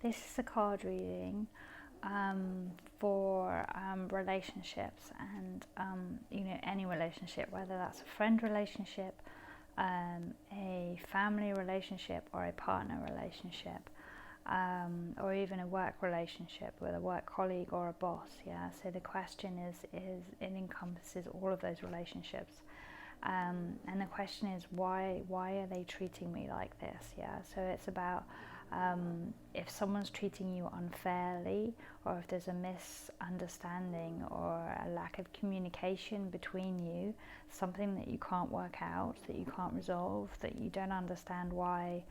This is a card reading for relationships and any relationship, whether that's a friend relationship, a family relationship, or a partner relationship, or even a work relationship with a work colleague or a boss. Yeah, so the question is it encompasses all of those relationships. And the question is, why are they treating me like this? Yeah, so it's about if someone's treating you unfairly, or if there's a misunderstanding or a lack of communication between you, something that you can't work out, that you can't resolve, that you don't understand why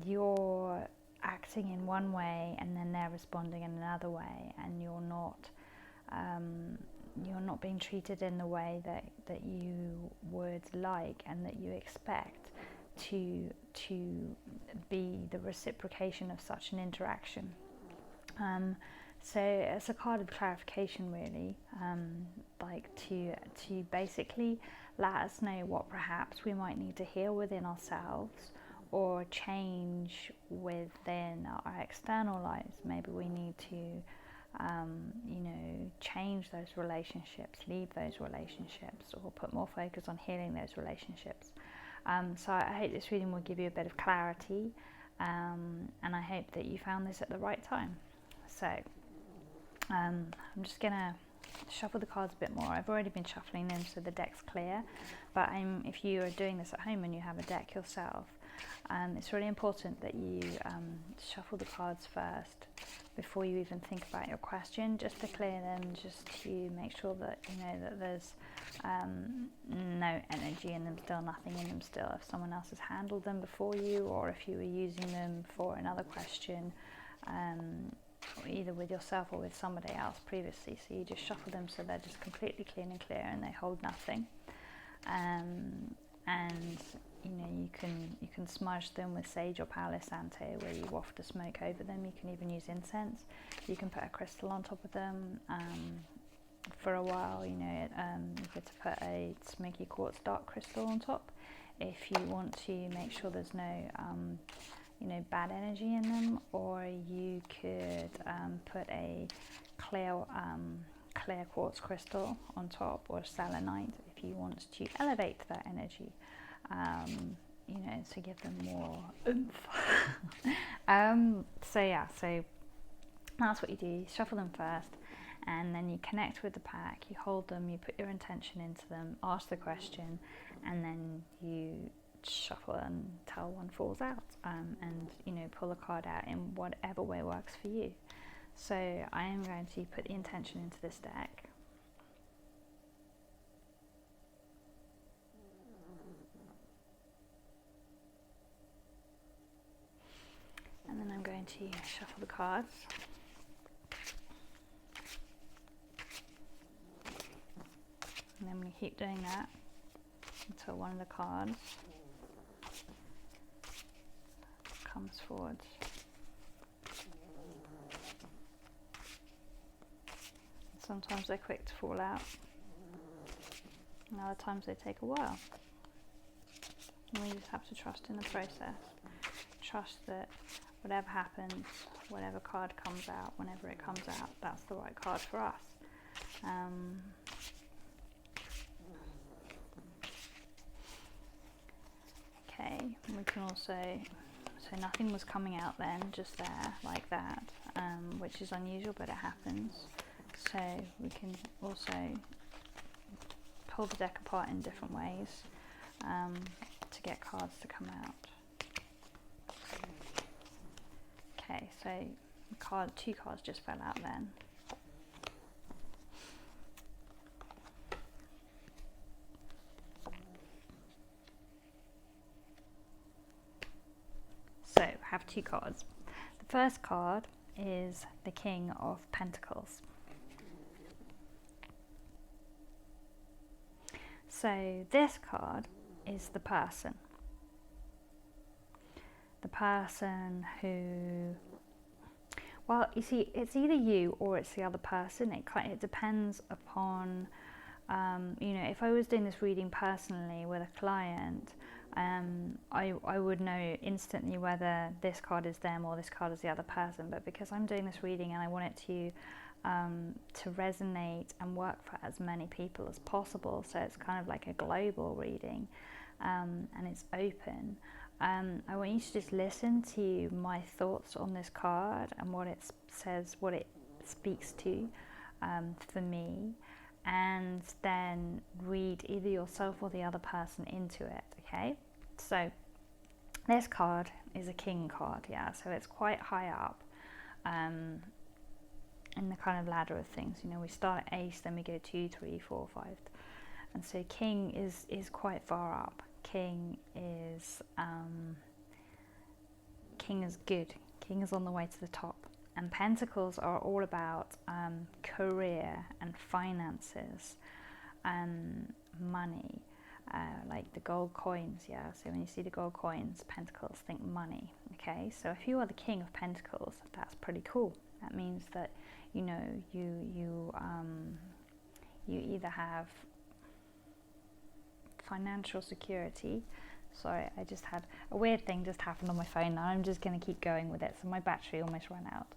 you're acting in one way and then they're responding in another way, and you're not being treated in the way that you would like and that you expect to be the reciprocation of such an interaction. So it's a card of clarification, really, like to basically let us know what perhaps we might need to heal within ourselves or change within our external lives. Maybe we need to change those relationships, leave those relationships, or put more focus on healing those relationships. So I hope this reading will give you a bit of clarity, and I hope that you found this at the right time. So I'm just going to shuffle the cards a bit more. I've already been shuffling them so the deck's clear, but if you are doing this at home and you have a deck yourself, it's really important that you shuffle the cards first before you even think about your question, just to clear them, just to make sure that that there's no energy in them still, nothing in them still. If someone else has handled them before you, or if you were using them for another question, either with yourself or with somebody else previously, so you just shuffle them so they're just completely clean and clear and they hold nothing. And you can smudge them with sage or Palo Santo, where you waft the smoke over them. You can even use incense. You can put a crystal on top of them. For a while, you get to put a smoky quartz dark crystal on top if you want to make sure there's no bad energy in them, or you could put a clear quartz crystal on top, or selenite, if you want to elevate that energy, to give them more oomph. So that's what you do. You shuffle them first, and then you connect with the pack, you hold them, you put your intention into them, ask the question, and then you shuffle until one falls out, and pull a card out in whatever way works for you. So I am going to put the intention into this deck. And then I'm going to shuffle the cards. And I'm going to keep doing that until one of the cards comes forward. Sometimes they're quick to fall out, and other times they take a while. And we just have to trust in the process. Trust that whatever happens, whatever card comes out, whenever it comes out, that's the right card for us. Okay, we can also, so nothing was coming out then, just there, like that, which is unusual, but it happens. So we can also pull the deck apart in different ways to get cards to come out. Okay, so two cards just fell out then. So I have two cards. The first card is the King of Pentacles. So this card is the person. The person who, well, you see, it's either you or it's the other person. It depends upon, if I was doing this reading personally with a client, I would know instantly whether this card is them or this card is the other person. But because I'm doing this reading and I want it to resonate and work for as many people as possible, so it's kind of like a global reading, and it's open. I want you to just listen to my thoughts on this card and what it says, what it speaks to for me, and then read either yourself or the other person into it, okay? So this card is a king card, yeah, so it's quite high up in the kind of ladder of things. You know, we start at ace, then we go 2, 3, 4, 5, and so king is quite far up. King is good. King is on the way to the top. And pentacles are all about career and finances and money, like the gold coins, yeah. So when you see the gold coins, pentacles, think money, okay? So if you are the king of pentacles, that's pretty cool. That means that, you know, you either have financial security. Sorry, I just had a weird thing just happened on my phone. Now I'm just going to keep going with it. So my battery almost ran out.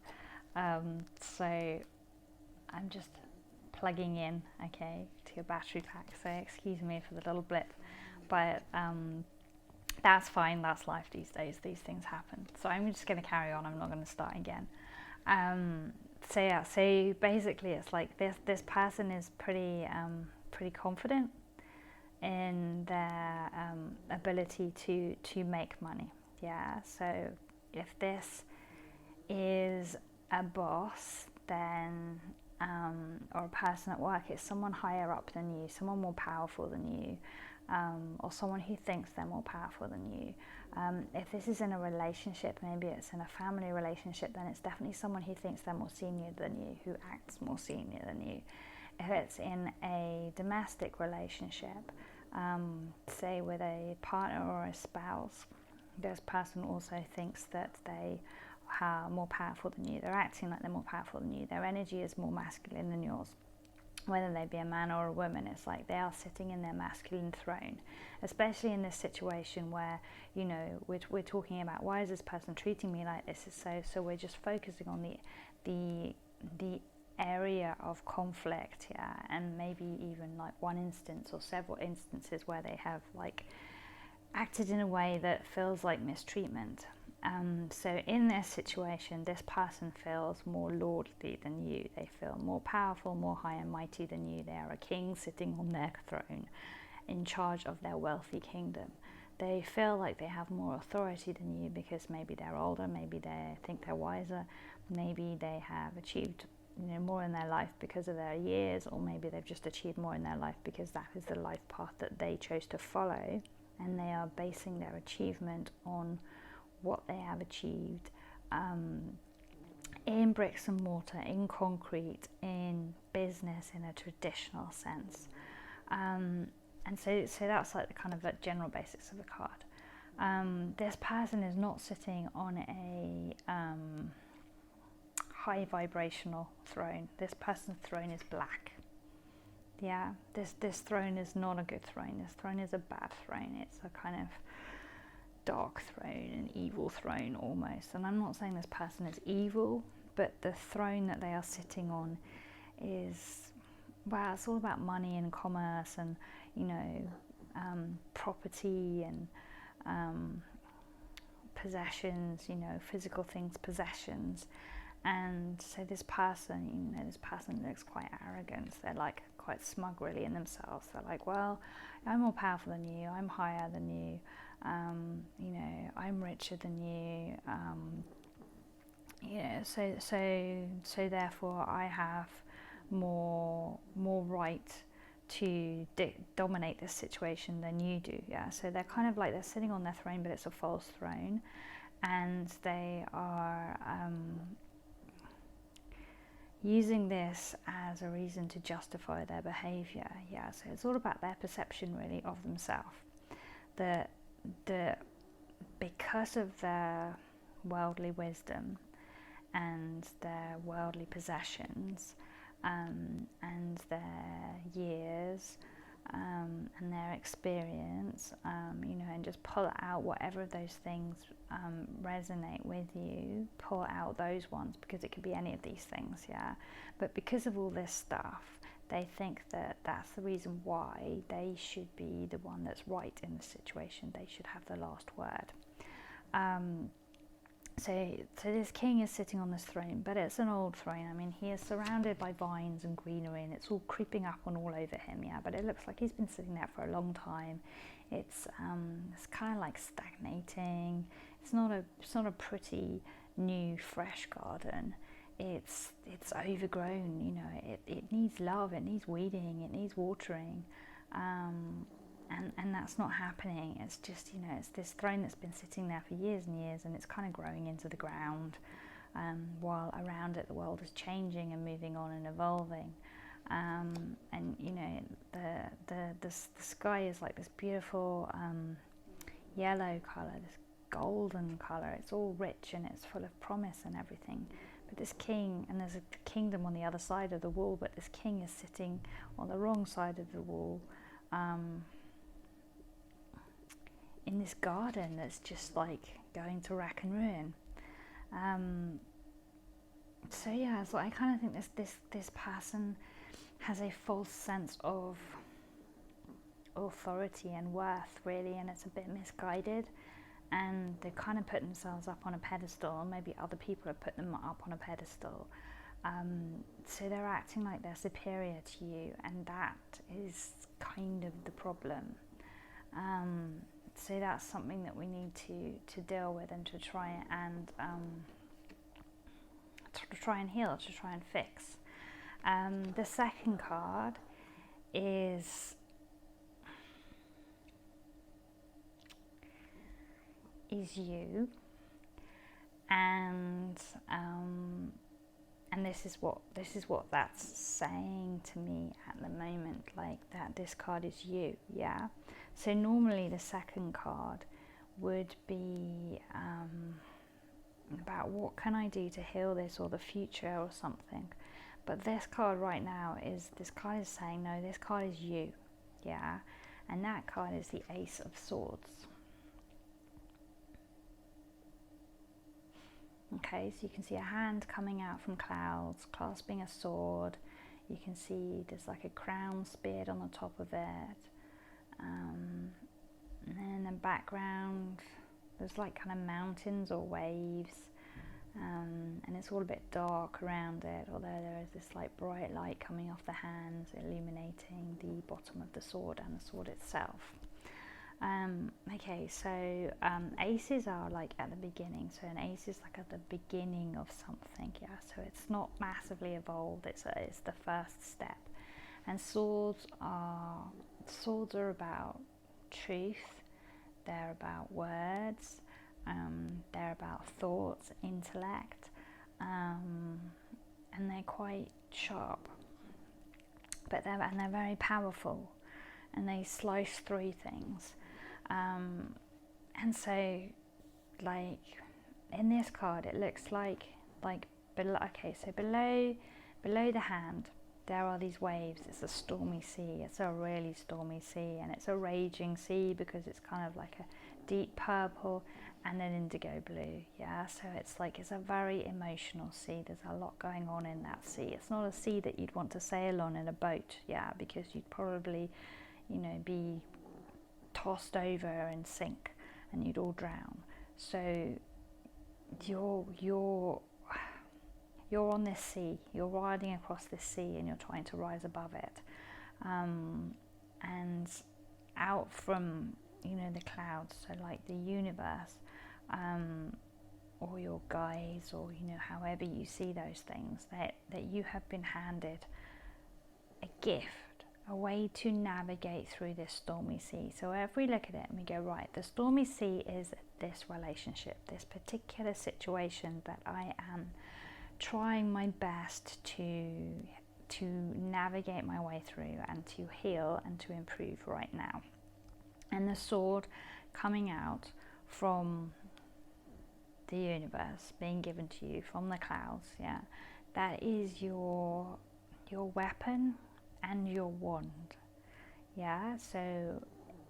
So I'm just plugging in, okay, to a battery pack. So excuse me for the little blip, but that's fine. That's life these days. These things happen. So I'm just going to carry on. I'm not going to start again. So yeah. So basically, it's like this person is pretty confident in their ability to make money, yeah. So if this is a boss, then or a person at work, it's someone higher up than you, someone more powerful than you, or someone who thinks they're more powerful than you. If this is in a relationship, maybe it's in a family relationship, then it's definitely someone who thinks they're more senior than you, who acts more senior than you. If it's in a domestic relationship, say with a partner or a spouse, this person also thinks that they are more powerful than you. They're acting like they're more powerful than you. Their energy is more masculine than yours. Whether they be a man or a woman, it's like they are sitting in their masculine throne, especially in this situation where, you know, we're talking about, why is this person treating me like this? So we're just focusing on the area of conflict, yeah, and maybe even like one instance or several instances where they have like acted in a way that feels like mistreatment. So in this situation, this person feels more lordly than you. They feel more powerful, more high and mighty than you. They are a king sitting on their throne in charge of their wealthy kingdom. They feel like they have more authority than you because maybe they're older, maybe they think they're wiser, maybe they have achieved, you know, more in their life because of their years, or maybe they've just achieved more in their life because that is the life path that they chose to follow, and they are basing their achievement on what they have achieved in bricks and mortar, in concrete, in business, in a traditional sense. And so that's like the kind of like general basics of the card. This person is not sitting on a high vibrational throne. This person's throne is black. Yeah, this throne is not a good throne. This throne is a bad throne. It's a kind of dark throne, an evil throne almost. And I'm not saying this person is evil, but the throne that they are sitting on is, well, it's all about money and commerce and, you know, property and possessions, you know, physical things, possessions. And so this person, you know, this person looks quite arrogant. They're like quite smug really in themselves. They're like, well, I'm more powerful than you, I'm higher than you, you know, I'm richer than you, you know, so therefore I have more right to dominate this situation than you do, yeah. So they're kind of like, they're sitting on their throne, but it's a false throne, and they are using this as a reason to justify their behavior, yeah. So it's all about their perception really of themselves, that because of their worldly wisdom and their worldly possessions and their years, and their experience, and just pull out whatever of those things resonate with you. Pull out those ones, because it could be any of these things, yeah. But because of all this stuff, they think that that's the reason why they should be the one that's right in the situation. They should have the last word. So this king is sitting on this throne, but it's an old throne. I mean, he is surrounded by vines and greenery, and it's all creeping up on all over him, yeah. But it looks like he's been sitting there for a long time. It's kind of like stagnating. It's not a pretty new fresh garden. It's overgrown. It needs love. It needs weeding. It needs watering. And that's not happening. It's just, it's this throne that's been sitting there for years and years, and it's kind of growing into the ground, while around it the world is changing and moving on and evolving. And the sky is like this beautiful yellow colour, this golden colour. It's all rich and it's full of promise and everything. But this king, and there's a kingdom on the other side of the wall, but this king is sitting on the wrong side of the wall, in this garden that's just like going to rack and ruin. So I kind of think this person has a false sense of authority and worth, really, and it's a bit misguided, and they kind of put themselves up on a pedestal, and maybe other people have put them up on a pedestal. So they're acting like they're superior to you, and that is kind of the problem. So that's something that we need to deal with, and to try and heal, to try and fix. The second card is you, and this is what that's saying to me at the moment, like that this card is you, yeah. So normally the second card would be about what can I do to heal this, or the future, or something. But this card right now is saying, no, this card is you, yeah. And that card is the Ace of Swords. Okay, so you can see a hand coming out from clouds, clasping a sword. You can see there's like a crown speared on the top of it. And then in the background, there's like kind of mountains or waves. And it's all a bit dark around it, although there is this like bright light coming off the hands, illuminating the bottom of the sword and the sword itself. Okay, so aces are like at the beginning. So an ace is like at the beginning of something, yeah. So it's not massively evolved. It's the first step. And swords are about truth. They're about words. They're about thoughts, intellect, and they're quite sharp. But they're very powerful, and they slice through things. And so, like in this card, it looks like below. Okay, so below the hand, there are these waves. It's a stormy sea. It's a really stormy sea, and it's a raging sea because it's kind of like a deep purple and an indigo blue. Yeah, so it's a very emotional sea. There's a lot going on in that sea. It's not a sea that you'd want to sail on in a boat. Yeah, because you'd probably, be tossed over and sink, and you'd all drown. So you're on this sea, you're riding across this sea, and you're trying to rise above it, and out from the clouds, so like the universe, or your guides, or however you see those things, that you have been handed a gift, a way to navigate through this stormy sea. So if we look at it and we go, right, the stormy sea is this relationship, this particular situation that I am trying my best to navigate my way through, and to heal and to improve right now. And the sword coming out from the universe, being given to you from the clouds, yeah, that is your weapon and your wand, Yeah, so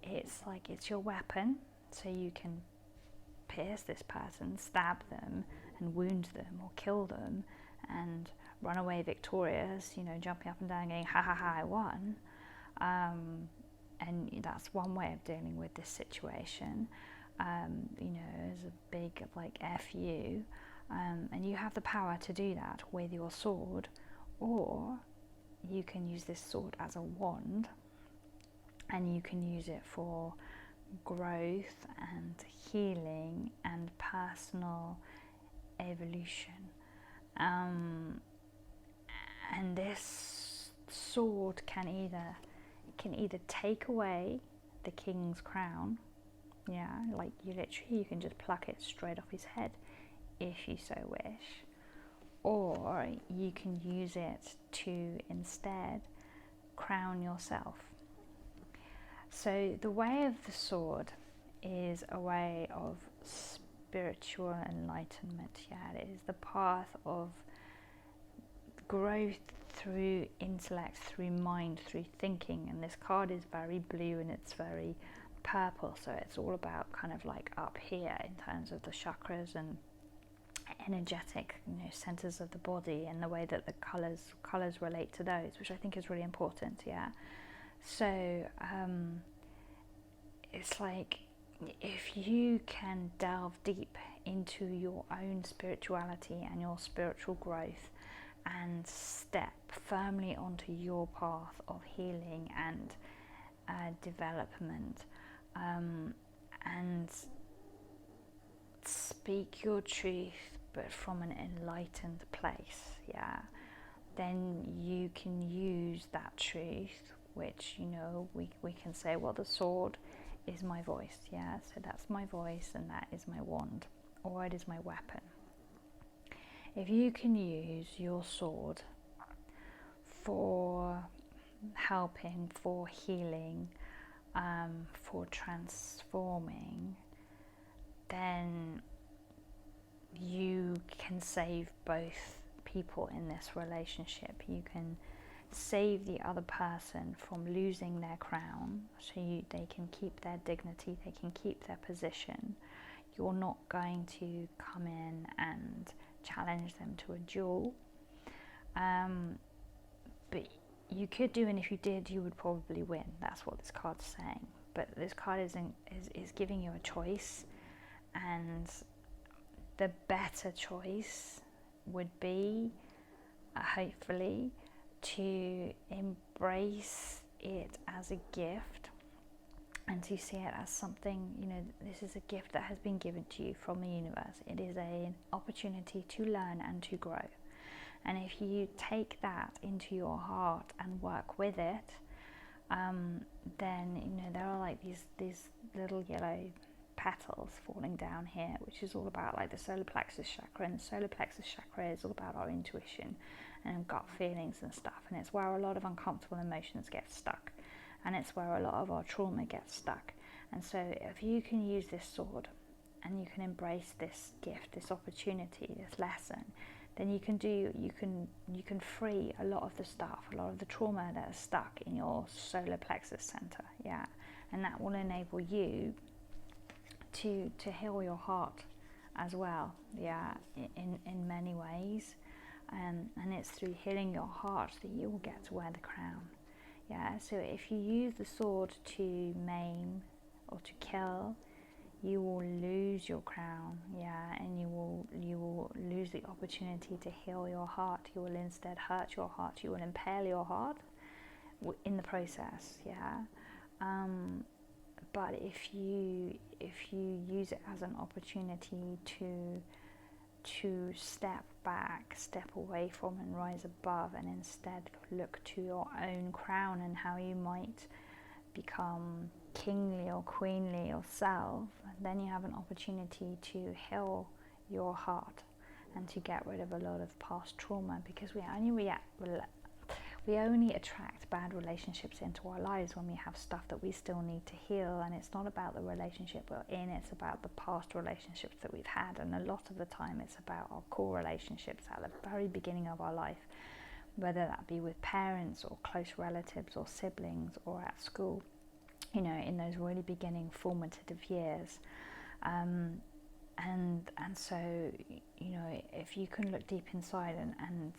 it's like it's your weapon, so you can pierce this person, stab them and wound them or kill them and run away victorious, you know, jumping up and down going, ha ha ha, I won. And that's one way of dealing with this situation. You know, as a big like F you. And you have the power to do that with your sword, or you can use this sword as a wand, and you can use it for growth and healing and personal evolution. And this sword can either take away the king's crown, yeah, like you can just pluck it straight off his head if you so wish, or you can use it to instead crown yourself. So the way of the sword is a way of spiritual enlightenment. Yeah, it is the path of growth through intellect, through mind, through thinking. And this card is very blue and it's very purple, so it's all about kind of like up here in terms of the chakras and energetic, you know, centers of the body, and the way that the colors relate to those, which I think is really important. Yeah, so it's like if you can delve deep into your own spirituality and your spiritual growth and step firmly onto your path of healing and development, and speak your truth but from an enlightened place, yeah, then you can use that truth, which, you know, we can say, well, the sword is my voice, yeah, so that's my voice and that is my wand, or it is my weapon. If you can use your sword for helping, for healing, for transforming, then you can save both people in this relationship. You can save the other person from losing their crown, so they can keep their dignity, they can keep their position. You're not going to come in and challenge them to a duel, but you could do, and if you did, you would probably win. That's what this card's saying. But this card is giving you a choice, and the better choice would be, hopefully, to embrace it as a gift and to see it as something, you know, this is a gift that has been given to you from the universe. It is an opportunity to learn and to grow. And if you take that into your heart and work with it, then, you know, there are like these little yellow petals falling down here, which is all about like the solar plexus chakra. And the solar plexus chakra is all about our intuition and gut feelings and stuff, and it's where a lot of uncomfortable emotions get stuck, and it's where a lot of our trauma gets stuck. And so if you can use this sword and you can embrace this gift, this opportunity, this lesson, then you can free a lot of the stuff, a lot of the trauma that is stuck in your solar plexus center, yeah, and that will enable you to heal your heart as well, yeah, in many ways, and it's through healing your heart that you will get to wear the crown, yeah. So if you use the sword to maim or to kill, you will lose your crown, yeah, and you will lose the opportunity to heal your heart. You will instead hurt your heart. You will impale your heart in the process, yeah. But if you use it as an opportunity to step back, step away from and rise above, and instead look to your own crown and how you might become kingly or queenly yourself, then you have an opportunity to heal your heart and to get rid of a lot of past trauma, because we only attract bad relationships into our lives when we have stuff that we still need to heal. And it's not about the relationship we're in, it's about the past relationships that we've had, and a lot of the time it's about our core relationships at the very beginning of our life, whether that be with parents or close relatives or siblings or at school, you know, in those really beginning formative years. And so, you know, if you can look deep inside and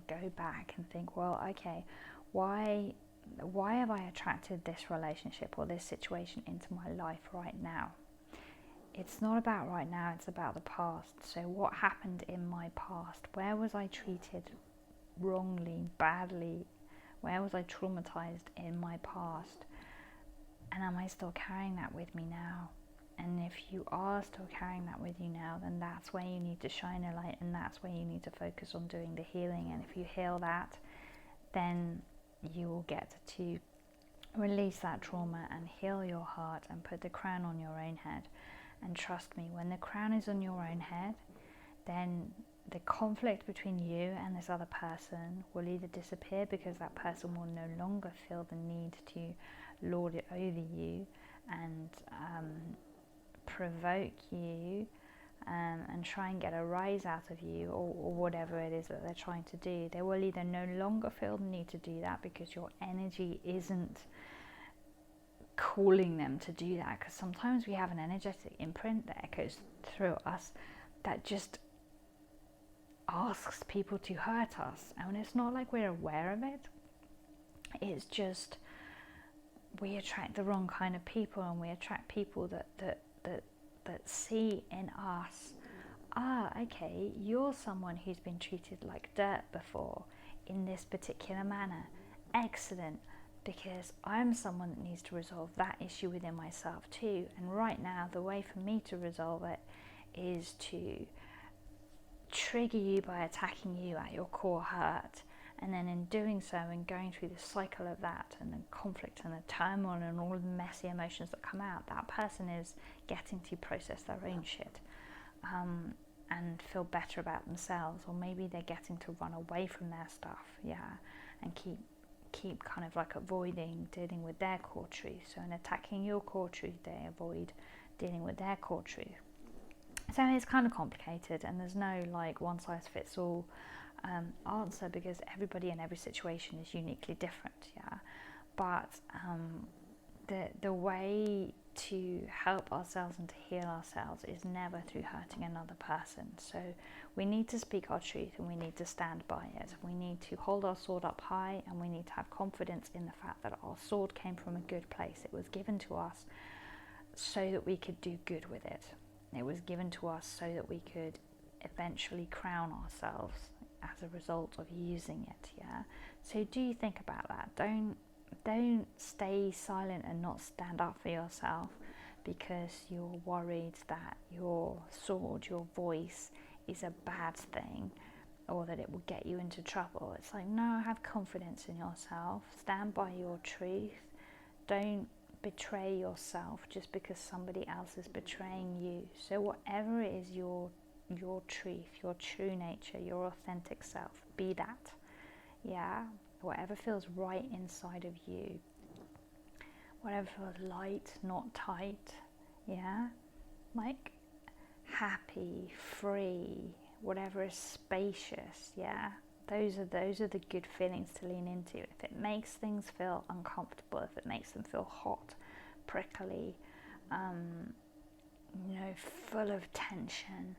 go back and think, well, okay, why have I attracted this relationship or this situation into my life right now? It's not about right now, it's about the past. So what happened in my past? Where was I treated wrongly, badly? Where was I traumatized in my past? And am I still carrying that with me now? And if you are still carrying that with you now, then that's where you need to shine a light, and that's where you need to focus on doing the healing. And if you heal that, then you will get to release that trauma and heal your heart and put the crown on your own head. And trust me, when the crown is on your own head, then the conflict between you and this other person will either disappear, because that person will no longer feel the need to lord it over you and provoke you and try and get a rise out of you, or whatever it is that they're trying to do. They will either no longer feel the need to do that because your energy isn't calling them to do that, because sometimes we have an energetic imprint that echoes through us that just asks people to hurt us, and it's not like we're aware of it. It's just we attract the wrong kind of people, and we attract people that see in us, okay, you're someone who's been treated like dirt before in this particular manner. Excellent, because I'm someone that needs to resolve that issue within myself too. And right now, the way for me to resolve it is to trigger you by attacking you at your core hurt. And then in doing so and going through the cycle of that and the conflict and the turmoil and all the messy emotions that come out, that person is getting to process their own shit and feel better about themselves. Or maybe they're getting to run away from their stuff, and keep kind of like avoiding dealing with their core truth. So in attacking your core truth, they avoid dealing with their core truth. So it's kind of complicated, and there's no like one size fits all answer, because everybody in every situation is uniquely different. But the way to help ourselves and to heal ourselves is never through hurting another person. So we need to speak our truth, and we need to stand by it. We need to hold our sword up high, and we need to have confidence in the fact that our sword came from a good place. It was given to us so that we could do good with it. It was given to us so that we could eventually crown ourselves as a result of using it. So do you think about that? Don't stay silent and not stand up for yourself because you're worried that your sword, your voice, is a bad thing, or that it will get you into trouble. It's like, no, have confidence in yourself. Stand by your truth. Don't betray yourself just because somebody else is betraying you. So whatever it is, your truth, your true nature, your authentic self, be that. Whatever feels right inside of you, whatever feels light, not tight, like happy, free, whatever is spacious. Those are the good feelings to lean into. If it makes things feel uncomfortable, if it makes them feel hot, prickly, full of tension,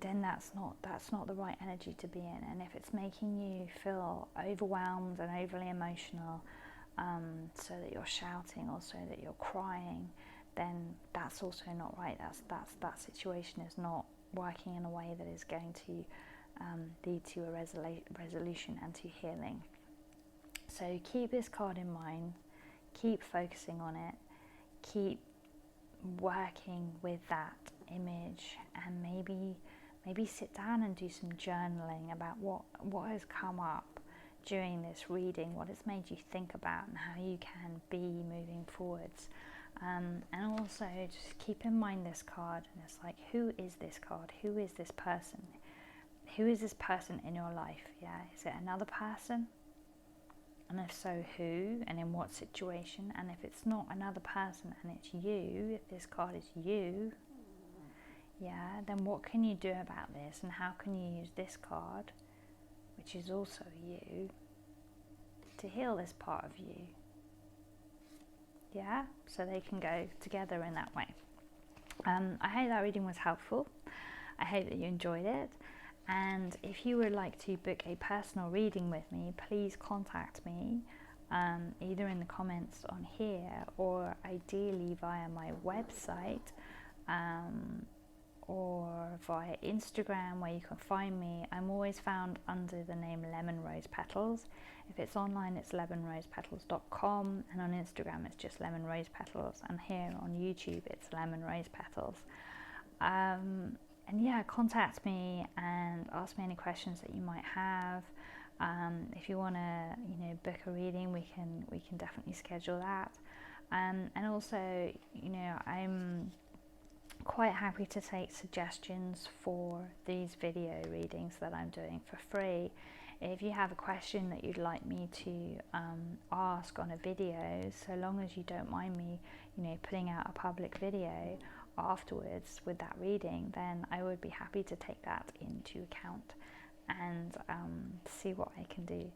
then that's not the right energy to be in. And if it's making you feel overwhelmed and overly emotional, so that you're shouting or so that you're crying, then that's also not right. That situation is not working in a way that is going to lead to a resolution and to healing. So keep this card in mind, keep focusing on it, keep working with that image, and maybe sit down and do some journaling about what has come up during this reading, what it's made you think about, and how you can be moving forwards. And also just keep in mind this card, and it's like, who is this card? Who is this person? Who is this person in your life? Is it another person? And if so, who and in what situation? And if it's not another person and it's you, if this card is you, then what can you do about this, and how can you use this card which is also you, to heal this part of you. Yeah, so they can go together in that way. I hope that reading was helpful. I hope that you enjoyed it. And if you would like to book a personal reading with me, please contact me either in the comments on here or ideally via my website or via Instagram, where you can find me. I'm always found under the name Lemon Rose Petals. If it's online, it's lemonrosepetals.com, and on Instagram it's just Lemon Rose Petals, and here on YouTube it's Lemon Rose Petals. And yeah, contact me and ask me any questions that you might have. If you want to, book a reading, we can definitely schedule that. And also, I'm quite happy to take suggestions for these video readings that I'm doing for free. If you have a question that you'd like me to ask on a video, so long as you don't mind me, putting out a public video afterwards with that reading, then I would be happy to take that into account and see what I can do.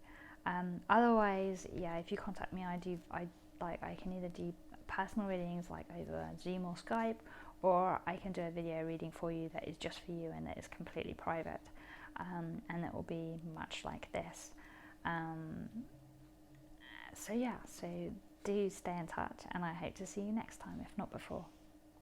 Otherwise, yeah, if you contact me, I can either do personal readings like over Zoom or Skype, or I can do a video reading for you that is just for you and that is completely private, and it will be much like this. So do stay in touch, and I hope to see you next time, if not before.